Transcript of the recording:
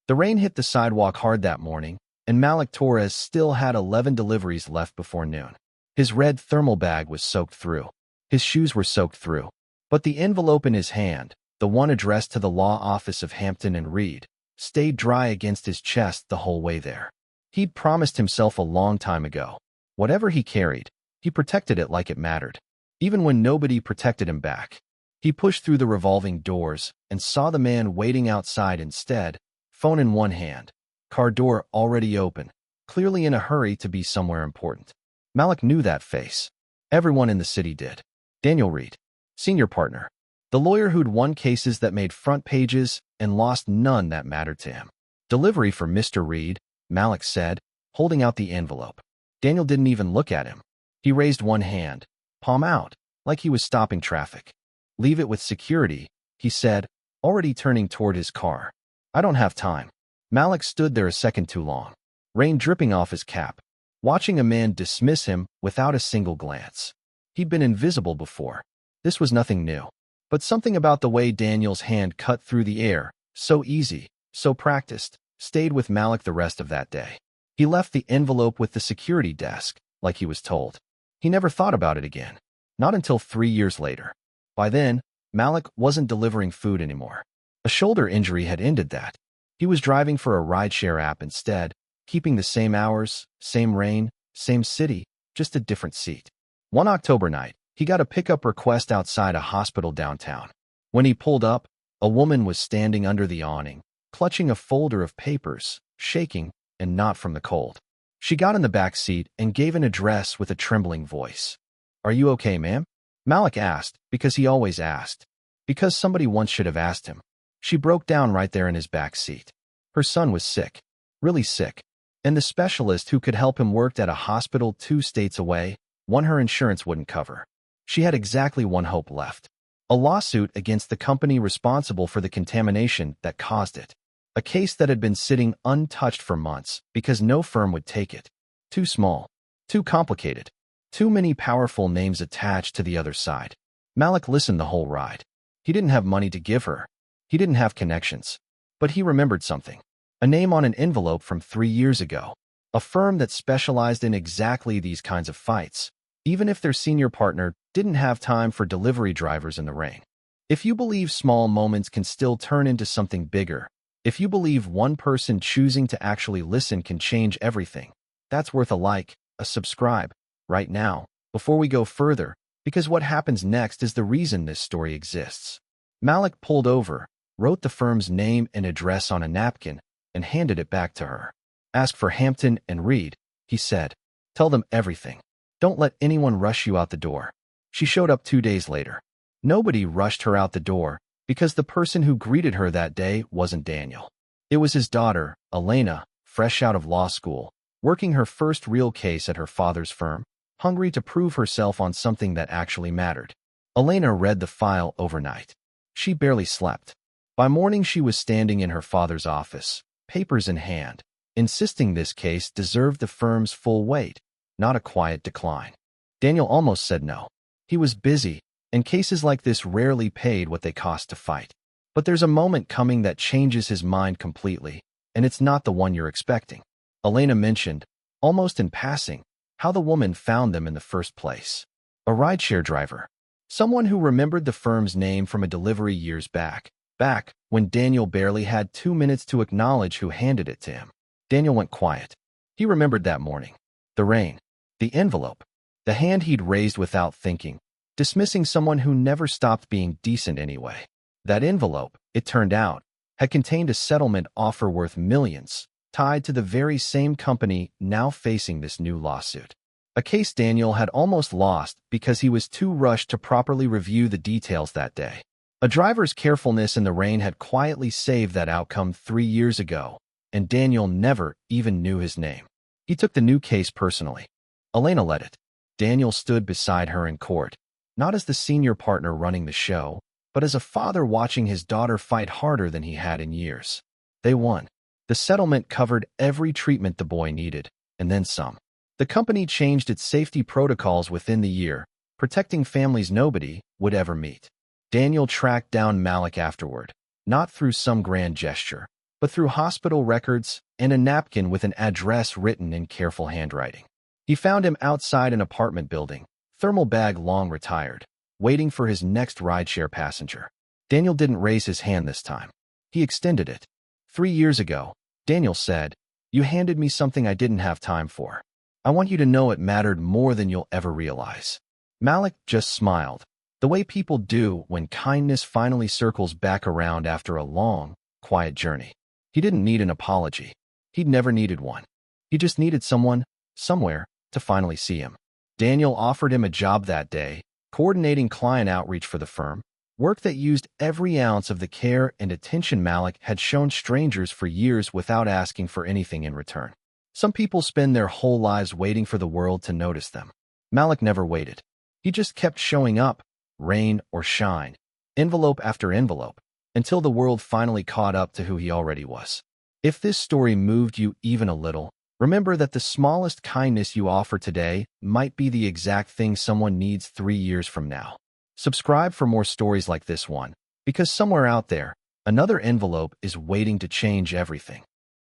The rain hit the sidewalk hard that morning, and Malik Torres still had 11 deliveries left before noon. His red thermal bag was soaked through. His shoes were soaked through. But the envelope in his hand, the one addressed to the law office of Hampton and Reed, stayed dry against his chest the whole way there. He'd promised himself a long time ago. Whatever he carried, he protected it like it mattered, even when nobody protected him back. He pushed through the revolving doors and saw the man waiting outside instead, phone in one hand, car door already open, clearly in a hurry to be somewhere important. Malik knew that face. Everyone in the city did. Daniel Reed, senior partner, the lawyer who'd won cases that made front pages and lost none that mattered to him. Delivery for Mr. Reed, Malik said, holding out the envelope. Daniel didn't even look at him. He raised one hand, palm out, like he was stopping traffic. Leave it with security, he said, already turning toward his car. I don't have time. Malik stood there a second too long, rain dripping off his cap, watching a man dismiss him without a single glance. He'd been invisible before. This was nothing new. But something about the way Daniel's hand cut through the air, so easy, so practiced, stayed with Malik the rest of that day. He left the envelope with the security desk, like he was told. He never thought about it again. Not until 3 years later. By then, Malik wasn't delivering food anymore. A shoulder injury had ended that. He was driving for a rideshare app instead, keeping the same hours, same rain, same city, just a different seat. One October night, he got a pickup request outside a hospital downtown. When he pulled up, a woman was standing under the awning, clutching a folder of papers, shaking, and not from the cold. She got in the back seat and gave an address with a trembling voice. "Are you okay, ma'am?" Malik asked, because he always asked. Because somebody once should have asked him. She broke down right there in his back seat. Her son was sick, really sick, and the specialist who could help him worked at a hospital 2 states away, one her insurance wouldn't cover. She had exactly one hope left. A lawsuit against the company responsible for the contamination that caused it. A case that had been sitting untouched for months because no firm would take it. Too small. Too complicated. Too many powerful names attached to the other side. Malik listened the whole ride. He didn't have money to give her. He didn't have connections. But he remembered something. A name on an envelope from 3 years ago. A firm that specialized in exactly these kinds of fights, even if their senior partner didn't have time for delivery drivers in the rain. If you believe small moments can still turn into something bigger, if you believe one person choosing to actually listen can change everything, that's worth a like, a subscribe, right now, before we go further, because what happens next is the reason this story exists. Malik pulled over, wrote the firm's name and address on a napkin, and handed it back to her. "Ask for Hampton and Reed," he said. "Tell them everything. Don't let anyone rush you out the door." She showed up 2 days later. Nobody rushed her out the door, because the person who greeted her that day wasn't Daniel. It was his daughter, Elena, fresh out of law school, working her first real case at her father's firm, hungry to prove herself on something that actually mattered. Elena read the file overnight. She barely slept. By morning she was standing in her father's office, papers in hand, insisting this case deserved the firm's full weight, not a quiet decline. Daniel almost said no. He was busy, and cases like this rarely paid what they cost to fight. But there's a moment coming that changes his mind completely, and it's not the one you're expecting. Elena mentioned, almost in passing, how the woman found them in the first place. A rideshare driver. Someone who remembered the firm's name from a delivery years back when Daniel barely had 2 minutes to acknowledge who handed it to him. Daniel went quiet. He remembered that morning. The rain. The envelope. The hand he'd raised without thinking, dismissing someone who never stopped being decent anyway. That envelope, it turned out, had contained a settlement offer worth millions, tied to the very same company now facing this new lawsuit. A case Daniel had almost lost because he was too rushed to properly review the details that day. A driver's carefulness in the rain had quietly saved that outcome 3 years ago, and Daniel never even knew his name. He took the new case personally. Elena led it. Daniel stood beside her in court, not as the senior partner running the show, but as a father watching his daughter fight harder than he had in years. They won. The settlement covered every treatment the boy needed, and then some. The company changed its safety protocols within the year, protecting families nobody would ever meet. Daniel tracked down Malik afterward, not through some grand gesture, but through hospital records and a napkin with an address written in careful handwriting. He found him outside an apartment building, thermal bag long retired, waiting for his next rideshare passenger. Daniel didn't raise his hand this time. He extended it. 3 years ago, Daniel said, "You handed me something I didn't have time for. I want you to know it mattered more than you'll ever realize." Malik just smiled, the way people do when kindness finally circles back around after a long, quiet journey. He didn't need an apology. He'd never needed one. He just needed someone, somewhere, to finally see him. Daniel offered him a job that day, coordinating client outreach for the firm, work that used every ounce of the care and attention Malik had shown strangers for years without asking for anything in return. Some people spend their whole lives waiting for the world to notice them. Malik never waited. He just kept showing up, rain or shine, envelope after envelope, until the world finally caught up to who he already was. If this story moved you even a little, remember that the smallest kindness you offer today might be the exact thing someone needs 3 years from now. Subscribe for more stories like this one, because somewhere out there, another envelope is waiting to change everything.